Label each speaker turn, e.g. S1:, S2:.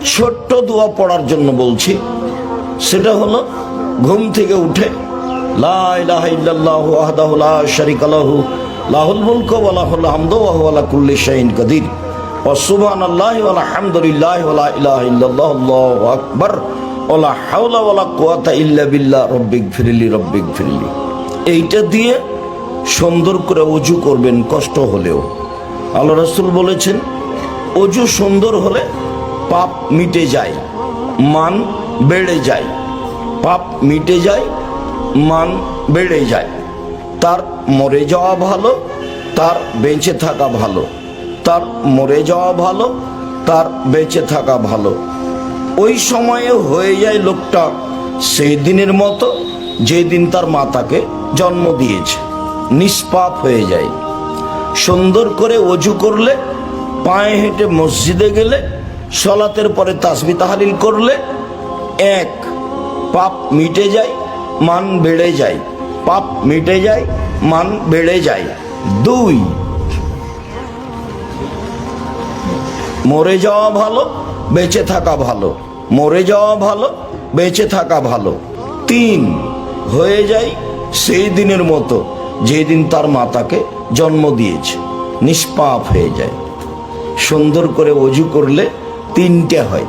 S1: ছোট্ট দোয়া পড়ার জন্য বলছি। সেটা হলো ঘুম থেকে উঠে লা ইলাহা ইল্লাল্লাহু ওয়াহদাহু লা শারীকা লাহু লাহুল মুলকু ওয়া লাহুল হামদু ওয়া হুয়া আলা কুল্লি শাইইন কাদির ওয়া সুবহানাল্লাহি ওয়া আলহামদুলিল্লাহি ওয়া লা ইলাহা ইল্লাল্লাহু আল্লাহু আকবার ওয়া লা হাওলা ওয়া লা কুওয়াতা ইল্লা বিল্লাহ রব্বিগফিরলি। এইটা দিয়ে সুন্দর করে ওযু করবেন কষ্ট হলেও। আল্লাহ রাসূল বলেছেন ওযু সুন্দর হলে পাপ মিটে যায়, মান বেড়ে যায়। পাপ মিটে যায়, মান বেড়ে যায়। তার মরে যাওয়া ভালো, তার বেঁচে থাকা ভালো। তার মরে যাওয়া ভালো, তার বেঁচে থাকা ভালো। ওই সময়ে হয়ে যায় লোকটা সেই দিনের মতো যেদিন তার মা তাকে জন্ম দিয়েছে, নিষ্পাপ হয়ে যায়। সুন্দর করে ওযু করলে, পায়ে হেঁটে মসজিদে গেলে, সালাতের পরে তাসবিহ তাহলিল করলে, এক, পাপ মিটে যায়, মান বেড়ে যায়। পাপ মিটে যায়, মান বেড়ে যায়। দুই, মরে যাওয়া ভালো, বেঁচে থাকা ভালো। মরে যাওয়া ভালো, বেঁচে থাকা ভালো। তিন, হয়ে যায় সেই দিনের মতো যেদিন তার মা তাকে জন্ম দিয়েছে, নিষ্পাপ হয়ে যায়। সুন্দর করে ওযু করলে তিনটে হয়।